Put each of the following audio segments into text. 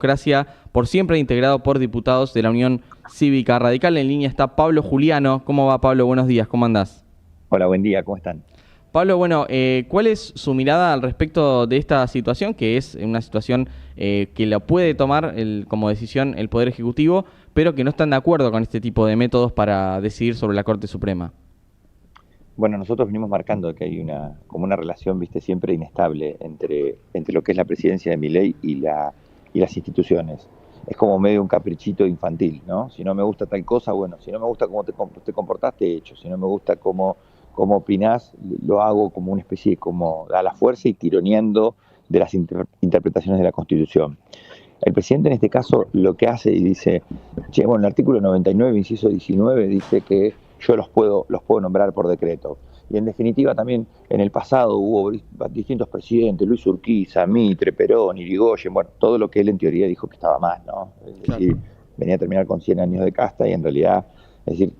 Democracia por Siempre, integrado por diputados de la Unión Cívica Radical. En línea está Pablo Juliano. ¿Cómo va, Pablo? Buenos días, ¿cómo andás? Hola, buen día, ¿cómo están? Pablo, bueno, ¿cuál es su mirada al respecto de esta situación, que es una situación que la puede tomar como decisión el Poder Ejecutivo, pero que no están de acuerdo con este tipo de métodos para decidir sobre la Corte Suprema? Bueno, nosotros venimos marcando que hay como una relación, viste, siempre inestable entre lo que es la presidencia de Milei y las instituciones. Es como medio un caprichito infantil, ¿no? Si no me gusta tal cosa, bueno, si no me gusta cómo te comportaste, he hecho. Si no me gusta cómo opinás, lo hago como una especie de como a la fuerza y tironeando de las interpretaciones de la Constitución. El presidente en este caso lo que hace y dice, che, bueno, el artículo 99, inciso 19, dice que yo los puedo nombrar por decreto. Y en definitiva también en el pasado hubo distintos presidentes, Luis Urquiza, Mitre, Perón, Irigoyen, bueno, todo lo que él en teoría dijo que estaba mal, ¿no? Es Claro. decir, venía a terminar con 100 años de casta y en realidad, es decir,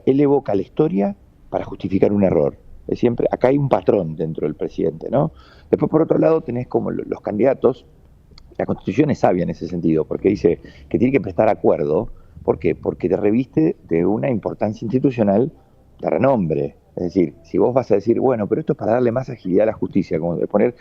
él evoca la historia para justificar un error. Es siempre, acá hay un patrón dentro del presidente, ¿no? Después por otro lado tenés como los candidatos. La Constitución es sabia en ese sentido, porque dice que tiene que prestar acuerdo. ¿Por qué? Porque te reviste de una importancia institucional de renombre. Es decir, si vos vas a decir, bueno, pero esto es para darle más agilidad a la justicia, como de poner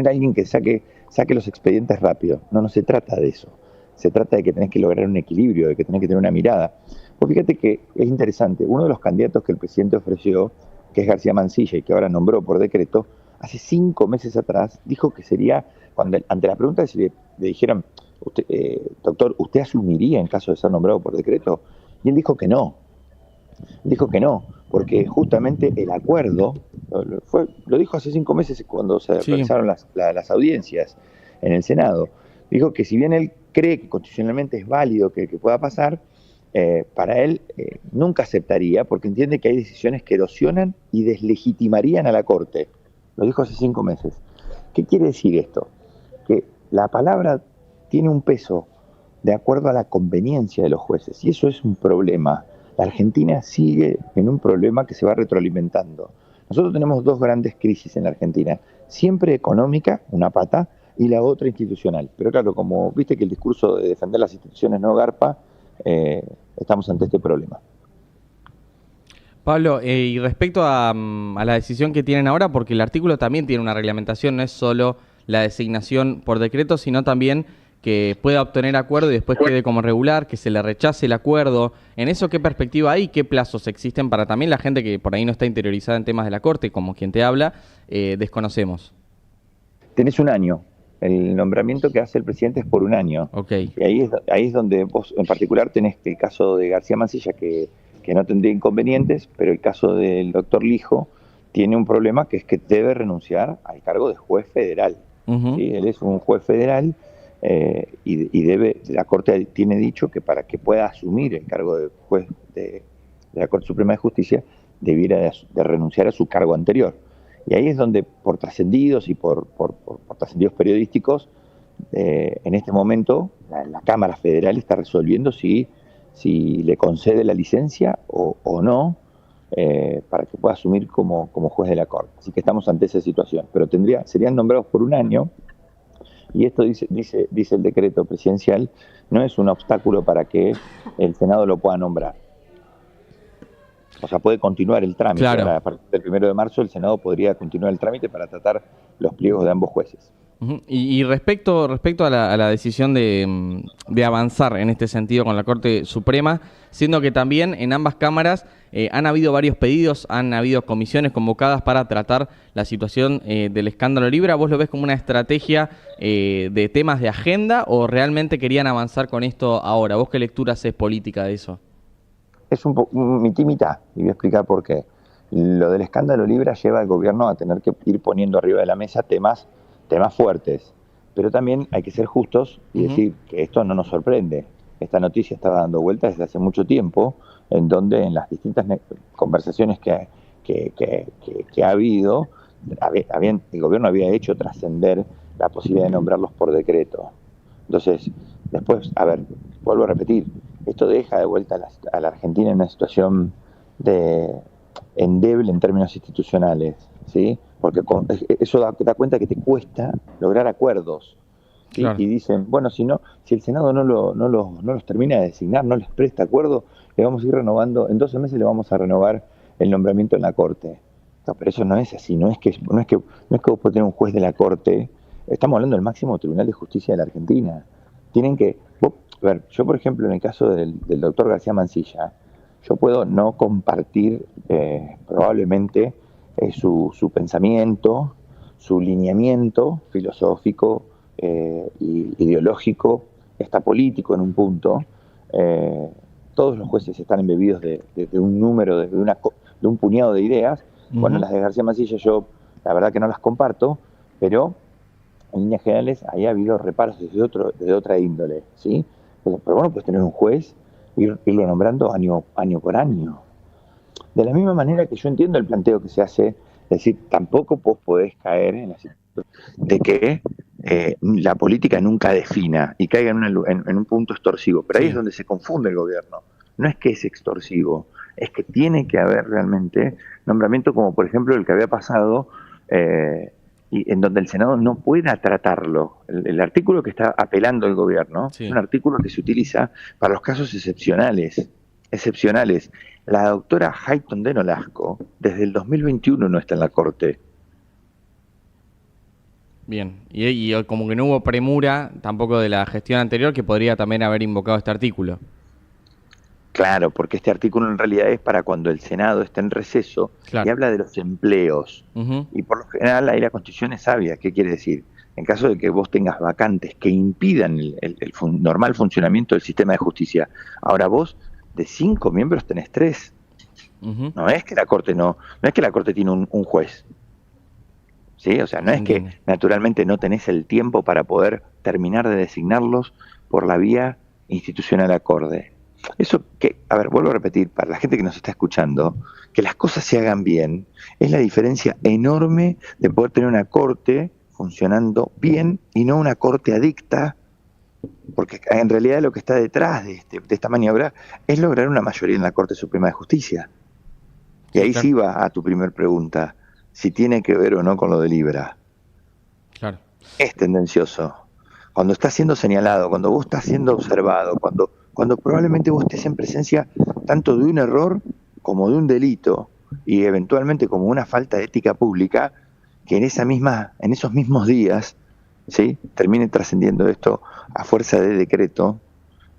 a alguien que saque los expedientes rápido. No, no se trata de eso. Se trata de que tenés que lograr un equilibrio, de que tenés que tener una mirada. Pues fíjate que es interesante, uno de los candidatos que el presidente ofreció, que es García Mansilla y que ahora nombró por decreto, hace 5 meses atrás dijo que sería, ante la pregunta de si le dijeron, doctor, ¿usted asumiría en caso de ser nombrado por decreto? Y él dijo que no, porque justamente el acuerdo, lo dijo hace 5 meses cuando se Sí. realizaron las audiencias en el Senado, dijo que si bien él cree que constitucionalmente es válido que pueda pasar, para él nunca aceptaría, porque entiende que hay decisiones que erosionan y deslegitimarían a la Corte. Lo dijo hace 5 meses. ¿Qué quiere decir esto? Que la palabra tiene un peso de acuerdo a la conveniencia de los jueces, y eso es un problema. La Argentina sigue en un problema que se va retroalimentando. Nosotros tenemos dos grandes crisis en la Argentina, siempre económica, una pata, y la otra institucional. Pero claro, como viste que el discurso de defender las instituciones no garpa, estamos ante este problema. Pablo, y respecto a la decisión que tienen ahora, porque el artículo también tiene una reglamentación, no es solo la designación por decreto, sino también que pueda obtener acuerdo y después quede como regular, que se le rechace el acuerdo. ¿En eso qué perspectiva hay y qué plazos existen para también la gente que por ahí no está interiorizada en temas de la Corte, como quien te habla, desconocemos? Tenés un año. El nombramiento que hace el presidente es por un año. Ok. Y ahí es donde vos en particular tenés el caso de García Mansilla, que no tendría inconvenientes, pero el caso del doctor Lijo tiene un problema, que es que debe renunciar al cargo de juez federal. Ujú. ¿Sí? Él es un juez federal, la Corte tiene dicho que para que pueda asumir el cargo de juez de la Corte Suprema de Justicia, debiera de renunciar a su cargo anterior. Y ahí es donde, por trascendidos y por trascendidos periodísticos, en este momento la Cámara Federal está resolviendo si le concede la licencia o no, para que pueda asumir como juez de la Corte. Así que estamos ante esa situación. Pero serían nombrados por un año, y esto dice el decreto presidencial, no es un obstáculo para que el Senado lo pueda nombrar. O sea, puede continuar el trámite. Claro. Ahora, a partir del 1 de marzo, el Senado podría continuar el trámite para tratar los pliegos de ambos jueces. Ujú. Y respecto a la decisión de avanzar en este sentido con la Corte Suprema, siendo que también en ambas cámaras han habido varios pedidos, han habido comisiones convocadas para tratar la situación del escándalo Libra, ¿vos lo ves como una estrategia de temas de agenda o realmente querían avanzar con esto ahora? ¿Vos qué lectura haces política de eso? Es un mitad, y voy a explicar por qué. Lo del escándalo Libra lleva al gobierno a tener que ir poniendo arriba de la mesa temas fuertes, pero también hay que ser justos y Ujú. decir que esto no nos sorprende. Esta noticia estaba dando vueltas desde hace mucho tiempo, en donde en las distintas conversaciones que ha habido, el gobierno había hecho trascender la posibilidad de nombrarlos por decreto. Entonces, después, a ver, vuelvo a repetir, esto deja de vuelta a la Argentina en una situación de endeble en términos institucionales, ¿sí? Porque eso da cuenta que te cuesta lograr acuerdos. ¿sí? Claro. Y dicen, bueno, si el Senado no los termina de designar, no les presta acuerdo, le vamos a ir renovando, en 12 meses le vamos a renovar el nombramiento en la Corte. No, pero eso no es así, no es que vos podés tener un juez de la Corte, estamos hablando del máximo Tribunal de Justicia de la Argentina. A ver, yo por ejemplo en el caso del doctor García Mansilla, yo puedo no compartir probablemente su pensamiento, su lineamiento filosófico, ideológico, está político en un punto. Eh, Todos los jueces están embebidos de un número, de un puñado de ideas. Bueno, las de García Mansilla yo la verdad que no las comparto, pero en líneas generales ahí ha habido reparos desde otra índole, ¿sí? Pero bueno, puedes tener un juez, irlo nombrando año por año. De la misma manera que yo entiendo el planteo que se hace, es decir, tampoco vos podés caer en la situación de que la política nunca defina y caiga en un punto extorsivo. Pero ahí es donde se confunde el gobierno. No es que es extorsivo, es que tiene que haber realmente nombramiento como por ejemplo el que había pasado y en donde el Senado no pueda tratarlo. El artículo que está apelando el gobierno es un artículo que se utiliza para los casos excepcionales. La doctora Hayton de Nolasco desde el 2021 no está en la Corte. Bien, y como que no hubo premura tampoco de la gestión anterior que podría también haber invocado este artículo. Claro, porque este artículo en realidad es para cuando el Senado está en receso y habla de los empleos. Y por lo general ahí la Constitución es sabia. ¿Qué quiere decir? En caso de que vos tengas vacantes que impidan el normal funcionamiento del sistema de justicia, ahora vos de 5 miembros tenés 3. No es que la Corte no es que la Corte tiene un juez. ¿Sí? O sea, no es que naturalmente no tenés el tiempo para poder terminar de designarlos por la vía institucional acorde. Eso que, a ver, vuelvo a repetir, para la gente que nos está escuchando, que las cosas se hagan bien, es la diferencia enorme de poder tener una corte funcionando bien y no una corte adicta, porque en realidad lo que está detrás de esta maniobra es lograr una mayoría en la Corte Suprema de Justicia. Y ahí sí va a tu primer pregunta, si tiene que ver o no con lo de Libra. Claro. Es tendencioso. Cuando estás siendo señalado, cuando vos estás siendo observado, cuando probablemente vos estés en presencia tanto de un error como de un delito y eventualmente como una falta de ética pública, que en esos mismos días, ¿sí?, termine trascendiendo esto a fuerza de decreto,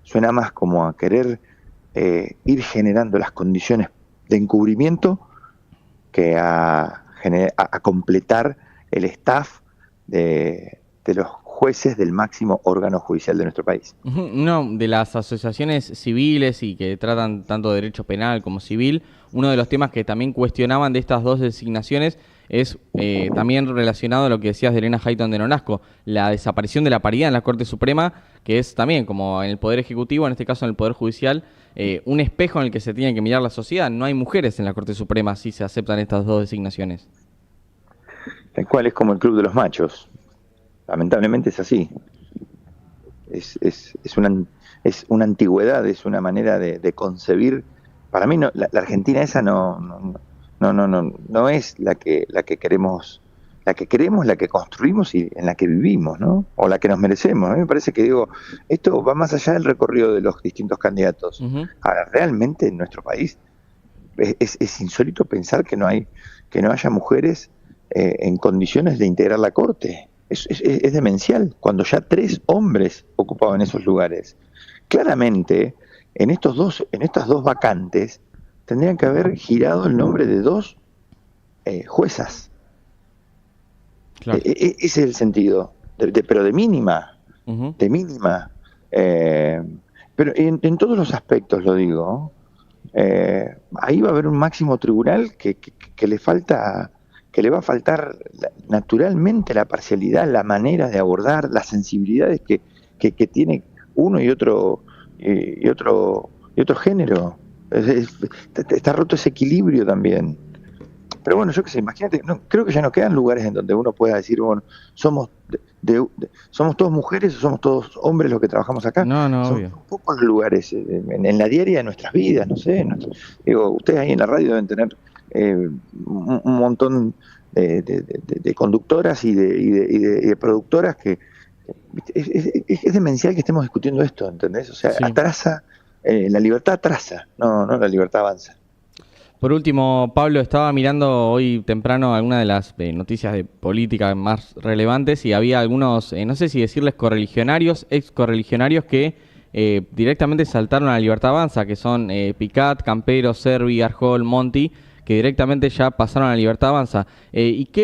suena más como a querer ir generando las condiciones de encubrimiento que a completar el staff de los jueces del máximo órgano judicial de nuestro país. Uno de las asociaciones civiles y que tratan tanto derecho penal como civil, uno de los temas que también cuestionaban de estas dos designaciones es también relacionado a lo que decías de Elena Hayton de Nolasco, la desaparición de la paridad en la Corte Suprema, que es también, como en el Poder Ejecutivo, en este caso en el Poder Judicial, un espejo en el que se tiene que mirar la sociedad. No hay mujeres en la Corte Suprema si se aceptan estas dos designaciones. El cual es como el club de los machos. Lamentablemente es así. Es una antigüedad, es una manera de concebir. Para mí la Argentina esa no es la que queremos, la que construimos y en la que vivimos, ¿no? O la que nos merecemos. A mí me parece que esto va más allá del recorrido de los distintos candidatos. Ahora, realmente en nuestro país es insólito pensar que no haya mujeres en condiciones de integrar la Corte. Es demencial, cuando ya 3 hombres ocupaban esos lugares. Claramente, en estas dos vacantes, tendrían que haber girado el nombre de 2 juezas. Claro. Ese es el sentido, pero de mínima. De mínima. Pero en todos los aspectos lo digo. Ahí va a haber un máximo tribunal que le va a faltar naturalmente la parcialidad, la manera de abordar, las sensibilidades que tiene uno y otro género. Está roto ese equilibrio también. Pero bueno, yo qué sé, imagínate, creo que ya no quedan lugares en donde uno pueda decir, bueno, somos todos mujeres o somos todos hombres los que trabajamos acá. Son obvio. pocos lugares en la diaria de nuestras vidas, no sé. Ustedes ahí en la radio deben tener un montón de conductoras y de productoras que Es demencial que estemos discutiendo esto, ¿entendés? O sea, Sí. atrasa, la libertad atrasa, no la libertad avanza. Por último, Pablo, estaba mirando hoy temprano algunas de las noticias de política más relevantes y había algunos, no sé si decirles correligionarios, ex correligionarios que directamente saltaron a la Libertad Avanza, que son Picat, Campero, Servi, Arjol, Monti, que directamente ya pasaron a la Libertad Avanza.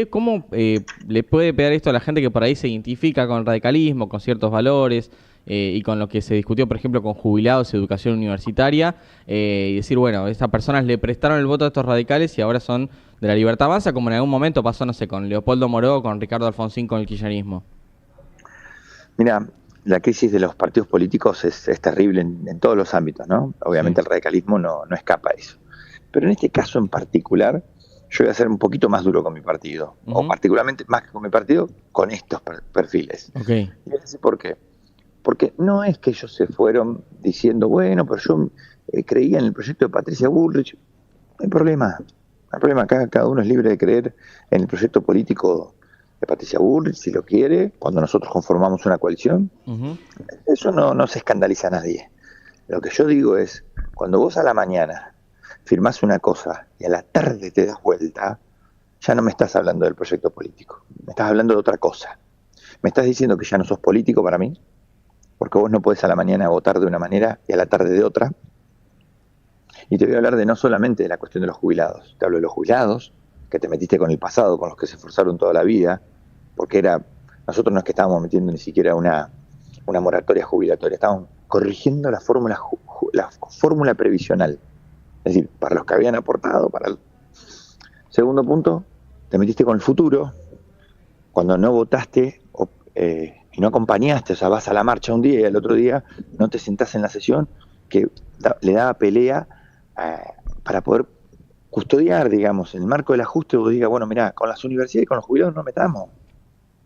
¿Cómo le puede pegar esto a la gente que por ahí se identifica con el radicalismo, con ciertos valores? Y con lo que se discutió, por ejemplo, con jubilados y educación universitaria, y decir, bueno, estas personas le prestaron el voto a estos radicales y ahora son de la Libertad Avanza, como en algún momento pasó, no sé, con Leopoldo Moró, con Ricardo Alfonsín, con el kirchnerismo. Mira, la crisis de los partidos políticos es terrible en todos los ámbitos, ¿no? Obviamente Sí. el radicalismo no escapa a eso. Pero en este caso en particular, yo voy a ser un poquito más duro con mi partido, o particularmente más que con mi partido, con estos perfiles. Ok. Y voy a decir por qué. Porque no es que ellos se fueron diciendo, bueno, pero yo creía en el proyecto de Patricia Bullrich. No hay problema. No hay problema. Acá cada uno es libre de creer en el proyecto político de Patricia Bullrich, si lo quiere, cuando nosotros conformamos una coalición. Eso no se escandaliza a nadie. Lo que yo digo es, cuando vos a la mañana firmás una cosa y a la tarde te das vuelta, ya no me estás hablando del proyecto político. Me estás hablando de otra cosa. Me estás diciendo que ya no sos político para mí, porque vos no podés a la mañana votar de una manera y a la tarde de otra. Y te voy a hablar de no solamente de la cuestión de los jubilados, te hablo de los jubilados, que te metiste con el pasado, con los que se esforzaron toda la vida, porque nosotros no es que estábamos metiendo ni siquiera una moratoria jubilatoria, estábamos corrigiendo la fórmula previsional, es decir, para los que habían aportado, para el segundo punto, te metiste con el futuro, cuando no votaste y no acompañaste, o sea, vas a la marcha un día y al otro día no te sentás en la sesión que le daba pelea para poder custodiar, digamos, en el marco del ajuste, vos digas, bueno, mirá, con las universidades y con los jubilados no nos metamos,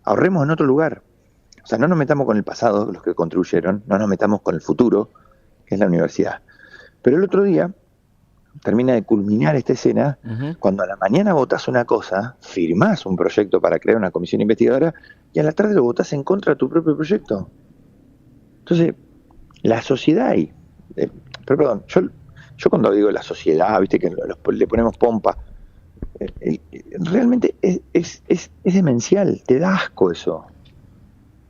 ahorremos en otro lugar. O sea, no nos metamos con el pasado, los que contribuyeron, no nos metamos con el futuro, que es la universidad. Pero el otro día termina de culminar esta escena, cuando a la mañana votás una cosa, firmás un proyecto para crear una comisión investigadora, y a la tarde lo votás en contra de tu propio proyecto. Entonces, la sociedad ahí, pero perdón, yo cuando digo la sociedad, viste que le ponemos pompa, realmente es demencial, te da asco eso,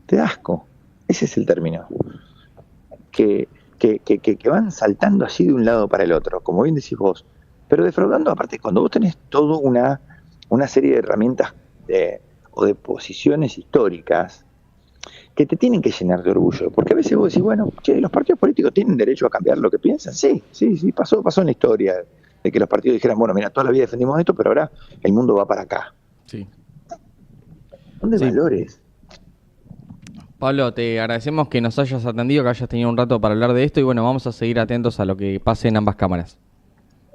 te da asco, ese es el término, que van saltando así de un lado para el otro, como bien decís vos, pero defraudando, aparte, cuando vos tenés toda una serie de herramientas o de posiciones históricas que te tienen que llenar de orgullo, porque a veces vos decís, bueno, che, los partidos políticos tienen derecho a cambiar lo que piensan, sí, pasó en la historia, de que los partidos dijeran, bueno, mira, toda la vida defendimos esto, pero ahora el mundo va para acá. Sí. ¿Dónde valores? Pablo, te agradecemos que nos hayas atendido, que hayas tenido un rato para hablar de esto y bueno, vamos a seguir atentos a lo que pase en ambas cámaras.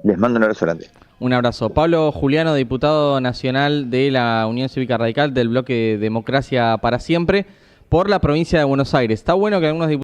Les mando un abrazo grande. Un abrazo. Pablo Juliano, diputado nacional de la Unión Cívica Radical del bloque Democracia para Siempre por la provincia de Buenos Aires. Está bueno que algunos diputados